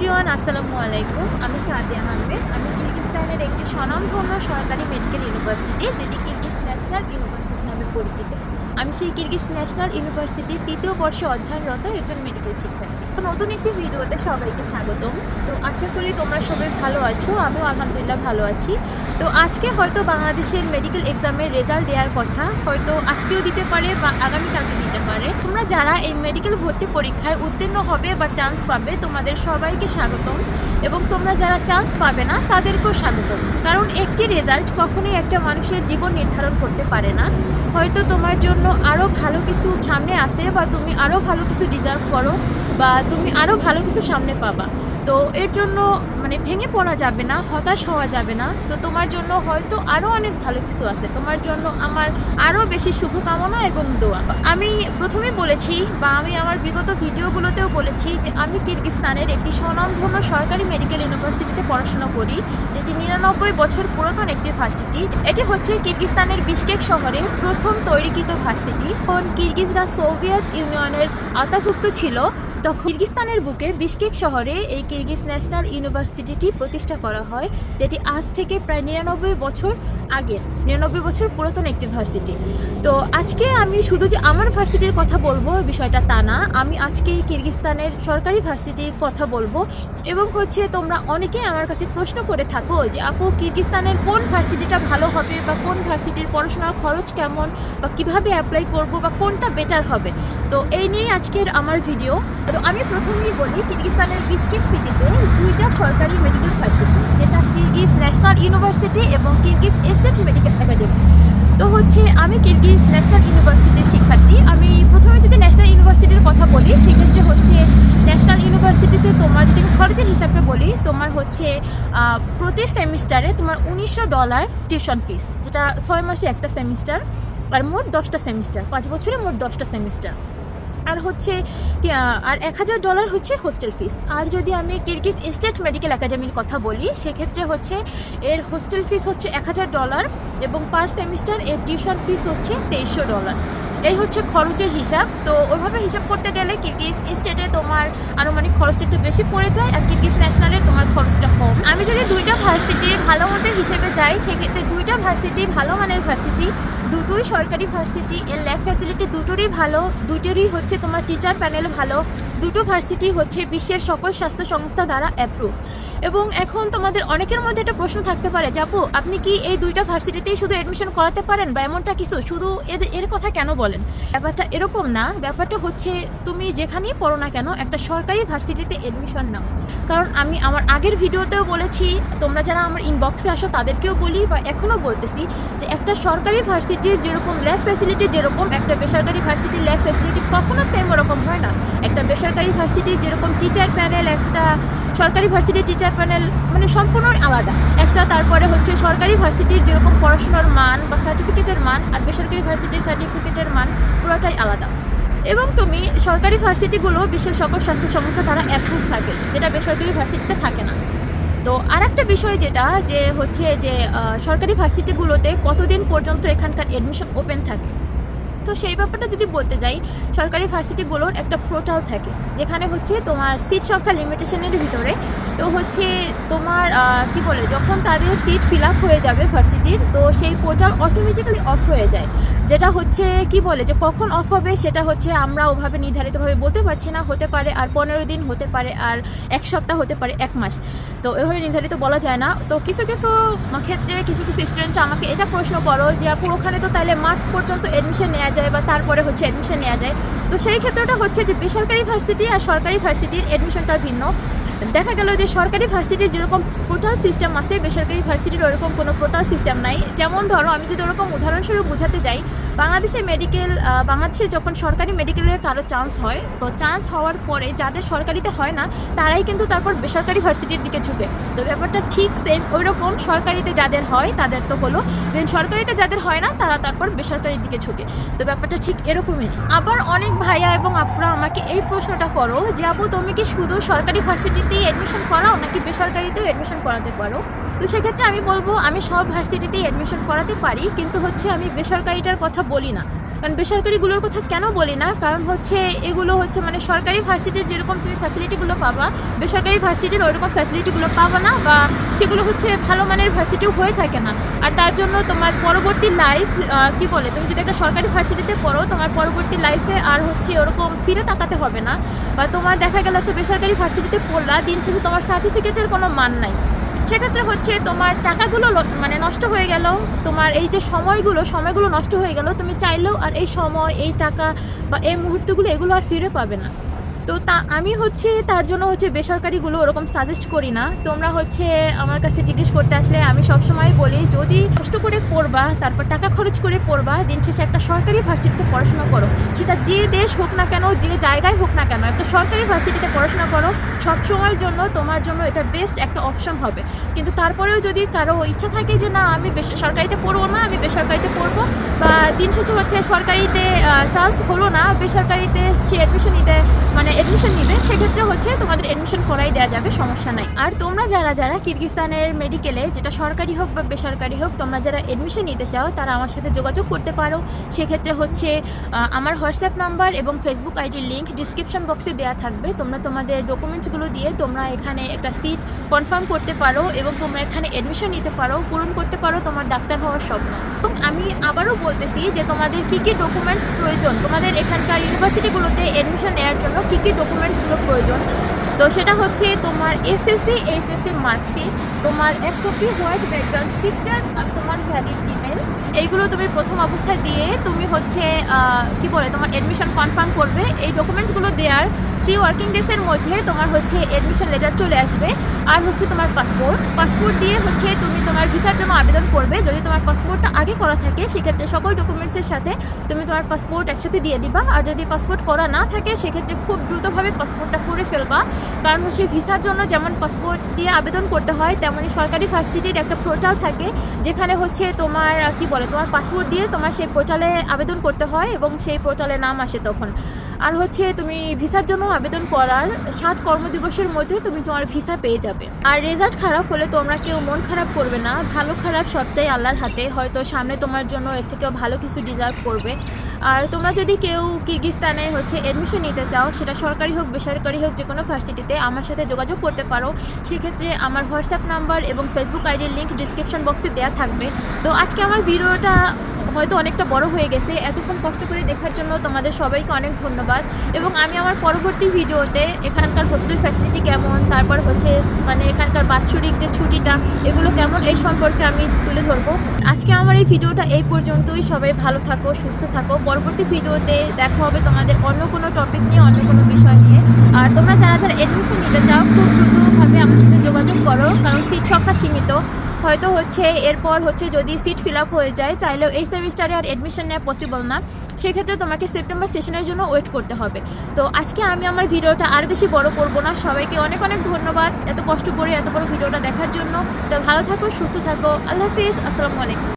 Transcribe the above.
Everyone, আসসালামু আলাইকুম। আমি সাদিয়া আহমেদ। আমি কিরগিজস্তানের একটি স্বনামধন্য সরকারি মেডিকেল ইউনিভার্সিটি, যেটি কিরগিজ ন্যাশনাল ইউনিভার্সিটি নামে পরিচিত। আমি সেই কিরগিজ ন্যাশনাল ইউনিভার্সিটির ৩য় বর্ষে অধ্যয়নরত একজন মেডিকেল শিক্ষার্থী। তো নতুন একটি ভিডিওতে সবাইকে স্বাগতম। তো আশা করি তোমরা সবাই ভালো আছো, আমিও আলহামদুলিল্লাহ ভালো আছি। তো আজকে হয়তো বাংলাদেশের মেডিকেল এক্সামের রেজাল্ট দেওয়ার কথা, হয়তো আজকেও দিতে পারে বা আগামীকালকে দিতে পারে। তোমরা যারা এই মেডিকেল ভর্তি পরীক্ষায় উত্তীর্ণ হবে বা চান্স পাবে, তোমাদের সবাইকে স্বাগতম। এবং তোমরা যারা চান্স পাবে না তাদেরকেও স্বাগতম, কারণ একটি রেজাল্ট কখনোই একটা মানুষের জীবন নির্ধারণ করতে পারে না। হয়তো তোমার জন্য আরও ভালো কিছু সামনে আসে, বা তুমি আরও ভালো কিছু ডিজার্ভ করো, বা তুমি আরও ভালো কিছু সামনে পাবা। তো এর জন্য ভেঙে পড়া যাবে না, হতাশ হওয়া যাবে না। তো তোমার জন্য হয়তো আরও অনেক ভালো কিছু আছে, তোমার জন্য আমার আরও বেশি শুভকামনা এবং দোয়া। আমি প্রথমে বলেছি, বা আমি আমার বিগত ভিডিওগুলোতেও বলেছি, যে আমি কিরগিজস্তানের একটি স্বনামধন্য সরকারি মেডিকেল ইউনিভার্সিটিতে পড়াশোনা করি, যেটি ৯৯ বছর পুরাতন একটি ভার্সিটি। এটি হচ্ছে কিরগিজস্তানের বিশকেক শহরে প্রথম তৈরিকৃত ভার্সিটি। কারণ কিরগিজরা সোভিয়েত ইউনিয়নের আওতাভুক্ত ছিল, তখন কিরগিজস্তানের বুকে বিশকেক শহরে এই কিরগিজ ন্যাশনাল ইউনিভার্সিটিটি প্রতিষ্ঠা করা হয়, যেটি আজ থেকে প্রায় ৯৯ বছর আগে, ৯৯ বছর পুরাতন একটি ভার্সিটি। তো আজকে আমি শুধু যে আমার ভার্সিটির কথা বলবো বিষয়টা তা না, আমি আজকে কিরগিজস্তানের সরকারি ভার্সিটির কথা বলবো। এবং তোমরা অনেকেই আমার কাছে প্রশ্ন করে থাকো যে আপু, কিরগিজস্তানের কোন ভার্সিটিটা ভালো হবে, বা কোন ভার্সিটির পড়াশোনার খরচ কেমন, বা কিভাবে অ্যাপ্লাই করব, বা কোনটা বেটার হবে। তো এই নিয়ে আজকের আমার ভিডিও। তো আমি প্রথমেই বলি, কিরগিজস্তানের বিশকেক সিটিতে দুইটা সরকারি মেডিকেল ভার্সিটি, যেটা কিরগিজ ন্যাশনাল ইউনিভার্সিটি এবং কিরগিজ স্টেট মেডিকেল একাডেমি। তো আমি কিরগিজ ন্যাশনাল ইউনিভার্সিটির শিক্ষার্থী। আমি প্রথমে যদি ন্যাশনাল ইউনিভার্সিটির কথা বলি, সেক্ষেত্রে ন্যাশনাল ইউনিভার্সিটিতে তোমার যদি খরচের হিসাবে বলি, তোমার প্রতি সেমিস্টারে তোমার $১৯০০ টিউশন ফিস, যেটা ৬ মাসে একটা সেমিস্টার, আর মোট 10টা সেমিস্টার, 5 বছরে মোট 10টা সেমিস্টার। আর আর $১,০০০ হচ্ছে হোস্টেল ফিস। আর যদি আমি কিরগিজ স্টেট মেডিকেল একাডেমির কথা বলি, সেক্ষেত্রে এর হোস্টেল ফিস হচ্ছে $১,০০০, এবং পার সেমিস্টার এর টিউশন ফিস হচ্ছে $২৩০০। এই হচ্ছে খরচের হিসাব। তো ওইভাবে হিসাব করতে গেলে কিরগিজ স্টেটে তোমার আনুমানিক খরচটা একটু বেশি পড়ে যায়, আর কিরগিজ ন্যাশনালে তোমার খরচটা কম। আমি যদি দুইটা ভার্সিটির ভালো মানের হিসেবে যাই, সেক্ষেত্রে দুইটা ভার্সিটি ভালো মানের ভার্সিটি, দুটোই সরকারি ভার্সিটি। এর ল্যাব ফ্যাসিলিটি দুটোরই ভালো, দুটোরই তোমার টিচার প্যানেল ভালো। দুটো ভার্সিটি বিশ্বের সকল স্বাস্থ্য সংস্থা দ্বারা অ্যাপ্রুভ। এবং এখন তোমাদের অনেকের মধ্যে একটা প্রশ্ন থাকতে পারে যে আপু, আপনি কি এই দুইটা ভার্সিটিতেই শুধু অ্যাডমিশন করাতে পারেন, বা এমনটা কিছু, শুধু এর কথা কেন বলেন? ব্যাপারটা এরকম না। ব্যাপারটা তুমি যেখানেই পড়ো না কেন, একটা সরকারি ভার্সিটিতে অ্যাডমিশন নাও। কারণ আমি আমার আগের ভিডিওতেও বলেছি, তোমরা যারা আমার ইনবক্সে আসো তাদেরকেও বলি, বা এখনও বলতেছি, যে একটা সরকারি ভার্সিটির যেরকম ল্যাব ফ্যাসিলিটি, যেরকম একটা বেসরকারি ভার্সিটির ল্যাব ফ্যাসিলিটি কখনো সেম ওরকম হয় না। একটা বেসরকারি ভার্সিটির যেরকম টিচার প্যানেল, একটা সরকারি ভার্সিটির টিচার প্যানেল সম্পূর্ণ আলাদা। তারপরে সরকারি ভার্সিটির যেরকম পড়াশোনার মান বা সার্টিফিকেটের মান, আর বেসরকারি ভার্সিটির সার্টিফিকেটের মান পুরোটাই আলাদা। এবং তুমি সরকারি ভার্সিটিগুলো বিশ্বের সকল স্বাস্থ্য সংস্থা দ্বারা অ্যাপ্রুভ থাকে, যেটা বেসরকারি ভার্সিটিতে থাকে না। তো আর একটা বিষয় যেটা যে সরকারি ভার্সিটিগুলোতে কতদিন পর্যন্ত এখানকার অ্যাডমিশন ওপেন থাকে। তো সেই ব্যাপারটা যদি বলতে যাই, সরকারি ভার্সিটিগুলোর একটা পোর্টাল থাকে, যেখানে তোমার সিট সংখ্যা লিমিটেশনের ভিতরে। তো তোমার যখন তাদের সিট ফিল আপ হয়ে যাবে ভার্সিটির, তো সেই পোর্টাল অটোমেটিক্যালি অফ হয়ে যায়। যেটা যে কখন অফ হবে, সেটা আমরা ওভাবে নির্ধারিতভাবে বলতে পারছি না। হতে পারে আর 15 দিন, হতে পারে আর 1 সপ্তাহ, হতে পারে 1 মাস। তো এভাবে নির্ধারিত বলা যায় না। তো কিছু ক্ষেত্রে কিছু স্টুডেন্ট আমাকে এটা প্রশ্ন করো যে আপু, ওখানে তো তাহলে মার্চ পর্যন্ত অ্যাডমিশন নেওয়া যায়, বা তারপরে অ্যাডমিশন নেওয়া যায়। তো সেই ক্ষেত্রটা যে বেসরকারি ভার্সিটি আর সরকারি ভার্সিটির অ্যাডমিশনটা ভিন্ন। দেখা গেল যে সরকারি ভার্সিটির যেরকম পোর্টাল সিস্টেম আছে, বেসরকারি ভার্সিটির ওরকম কোনো পোর্টাল সিস্টেম নাই। যেমন ধরো, আমি যদি ওরকম উদাহরণস্বরূপ বোঝাতে যাই, বাংলাদেশে যখন সরকারি মেডিকেলের কারো চান্স হয়, তো চান্স হওয়ার পরে যাদের সরকারিতে হয় না, তারাই কিন্তু তারপর বেসরকারি ভার্সিটির দিকে ঝুঁকে। তো ব্যাপারটা ঠিক সেম ওইরকম, সরকারিতে যাদের হয় তাদের তো হলো, দেন সরকারিতে যাদের হয় না তারা তারপর বেসরকারির দিকে ঝুঁকে। তো ব্যাপারটা ঠিক এরকমই। আবার অনেক ভাইয়া এবং আপুরা আমাকে এই প্রশ্নটা করো যে আপু, তুমি কি শুধু সরকারি ভার্সিটিতেই অ্যাডমিশন করাও, নাকি বেসরকারিতেও অ্যাডমিশন করাতে পারো? তো সেক্ষেত্রে আমি বলবো, আমি সব ভার্সিটিতেই অ্যাডমিশন করাতে পারি, কিন্তু আমি বেসরকারিটার কথা বলি না। কারণ বেসরকারিগুলোর কথা কেন বলি না, কারণ হচ্ছে এগুলো হচ্ছে মানে সরকারি ভার্সিটির যেরকম তুমি ফ্যাসিলিটিগুলো পাবা, বেসরকারি ভার্সিটির ওইরকম ফ্যাসিলিটিগুলো পাবা না, বা সেগুলো হচ্ছে ভালো মানের ভার্সিটিও হয়ে থাকে না। আর তার জন্য তোমার পরবর্তী লাইফ কি বলে, তুমি যদি একটা সরকারি ভার্সিটিতে পড়ো, তোমার পরবর্তী লাইফে আর হচ্ছে ওরকম ফিরে তাকাতে হবে না। বা তোমার দেখা গেল একটা বেসরকারি ভার্সিটিতে পড়লা, দিন শেষে তোমার সার্টিফিকেটের কোনো মান নাই, সেক্ষেত্রে হচ্ছে তোমার টাকাগুলো মানে নষ্ট হয়ে গেল, তোমার এই যে সময়গুলো নষ্ট হয়ে গেল, তুমি চাইলেও আর এই সময়, এই টাকা বা এই মুহূর্তগুলো এগুলো আর ফিরে পাবে না। তো আমি হচ্ছে তার জন্য হচ্ছে বেসরকারিগুলো ওরকম সাজেস্ট করি না। তোমরা হচ্ছে আমার কাছে জিজ্ঞেস করতে আসলে আমি সবসময় বলি, যদি কষ্ট করে পড়বা, তারপর টাকা খরচ করে পড়বা, দিন শেষে একটা সরকারি ভার্সিটিতে পড়াশোনা করো, সেটা যে দেশ হোক না কেন, যে জায়গায় হোক না কেন, একটা সরকারি ভার্সিটিতে পড়াশোনা করো, সবসময়ের জন্য তোমার জন্য এটা বেস্ট একটা অপশন হবে। কিন্তু তারপরেও যদি কারো ইচ্ছা থাকে যে না আমি সরকারিতে পড়বো না, আমি বেসরকারিতে পড়বো, বা দিন শেষে হচ্ছে সরকারিতে চান্স হলো না, বেসরকারিতে সে অ্যাডমিশন নিবে, সেক্ষেত্রে হচ্ছে তোমাদের অ্যাডমিশন করাই দেওয়া যাবে, সমস্যা নাই। আর তোমরা যারা কিরগিজস্তানের মেডিকেলে, যেটা সরকারি হোক বা বেসরকারি হোক, তোমরা যারা অ্যাডমিশন নিতে চাও তারা আমার সাথে যোগাযোগ করতে পারো। সেক্ষেত্রে হচ্ছে আমার হোয়াটসঅ্যাপ নাম্বার এবং ফেসবুক আইডির লিঙ্ক ডিসক্রিপশন বক্সে দেওয়া থাকবে। তোমরা তোমাদের ডকুমেন্টসগুলো দিয়ে তোমরা এখানে একটা সিট কনফার্ম করতে পারো এবং তোমরা এখানে অ্যাডমিশন নিতে পারো, পূরণ করতে পারো তোমার ডাক্তার হওয়ার স্বপ্ন। আমি আবারও বলতেছি যে তোমাদের কী কী ডকুমেন্টস প্রয়োজন, তোমাদের এখানকার ইউনিভার্সিটিগুলোতে অ্যাডমিশন নেওয়ার জন্য কী কী ডকুমেন্টসগুলো প্রয়োজন। তো সেটা হচ্ছে তোমার এসএসসি এইচএসসি মার্কশিট, তোমার এক কপি হোয়াইট ব্যাকগ্রাউন্ড পিকচার, আর তোমার ভ্যালিড জিমেল, এইগুলো তুমি প্রথম অবস্থায় দিয়ে তুমি হচ্ছে কি বলে তোমার অ্যাডমিশন কনফার্ম করবে। এই ডকুমেন্টসগুলো দেওয়ার 3 ওয়ার্কিং ডেজের মধ্যে তোমার হচ্ছে অ্যাডমিশন লেটার চলে আসবে। আর হচ্ছে তোমার পাসপোর্ট দিয়ে হচ্ছে তুমি তোমার ভিসার জন্য আবেদন করবে। যদি তোমার পাসপোর্টটা আগে করা থাকে সেক্ষেত্রে সকল ডকুমেন্টসের সাথে তুমি তোমার পাসপোর্ট একসাথে দিয়ে দিবা। আর যদি পাসপোর্ট করা না থাকে সেক্ষেত্রে খুব দ্রুতভাবে পাসপোর্টটা করে ফেলবা, কারণ হচ্ছে ভিসার জন্য যেমন পাসপোর্ট দিয়ে আবেদন করতে হয়, তেমনই সরকারি ভার্সিটির একটা পোর্টাল থাকে যেখানে হচ্ছে তোমার কি বলে তোমার পাসপোর্ট দিয়ে তোমার সেই পোর্টালে আবেদন করতে হয় এবং সেই পোর্টালে নাম আসে তখন। আর হচ্ছে তুমি ভিসার জন্য আবেদন করার 7 কর্মদিবসের মধ্যে তুমি তোমার ভিসা পেয়ে যাবে। আর রেজাল্ট খারাপ হলে তোমরা কেউ মন খারাপ করবে না, ভালো খারাপ সবটাই আল্লাহর হাতে, হয়তো সামনে তোমার জন্য এর থেকেও ভালো কিছু ডিজার্ভ করবে। আর তোমরা যদি কেউ কিরগিজস্তানে হচ্ছে অ্যাডমিশন নিতে চাও, সেটা সরকারি হোক বেসরকারি হোক, যে কোনো ভার্সিটিতে আমার সাথে যোগাযোগ করতে পারো। সেক্ষেত্রে আমার হোয়াটসঅ্যাপ নাম্বার এবং ফেসবুক আইডির লিঙ্ক ডিসক্রিপশন বক্সে দেওয়া থাকবে। তো আজকে আমার ভিডিওটা হয়তো অনেকটা বড় হয়ে গেছে, এতক্ষণ কষ্ট করে দেখার জন্য তোমাদের সবাইকে অনেক ধন্যবাদ। এবং আমি আমার পরবর্তী ভিডিওতে এখানকার হোস্টেল ফ্যাসিলিটি কেমন, তারপর হচ্ছে মানে এখানকার বাৎসরিক যে ছুটিটা এগুলো কেমন, এই সম্পর্কে আমি তুলে ধরবো। আজকে আমার এই ভিডিওটা এই পর্যন্তই। সবাই ভালো থাকো, সুস্থ থাকো। পরবর্তী ভিডিওতে দেখা হবে তোমাদের অন্য কোনো টপিক নিয়ে, অন্য কোনো বিষয় নিয়ে। আর তোমরা যারা অ্যাডমিশন নিতে চাও খুব দ্রুতভাবে আমার সাথে যোগাযোগ করো, কারণ সিট সংখ্যা সীমিত। হয়তো হচ্ছে এরপর হচ্ছে যদি সিট ফিল আপ হয়ে যায়, চাইলেও এই সেমিস্টারে আর অ্যাডমিশন নেওয়া পসিবল না, সেক্ষেত্রে তোমাকে সেপ্টেম্বর সেশনের জন্য ওয়েট করতে হবে। তো আজকে আমি আমার ভিডিওটা আর বেশি বড় করব না। সবাইকে অনেক অনেক ধন্যবাদ এত কষ্ট করে এত বড় ভিডিওটা দেখার জন্য। তো ভালো থাকো, সুস্থ থাকো, আল্লাহ হাফিজ, আসসালামু আলাইকুম।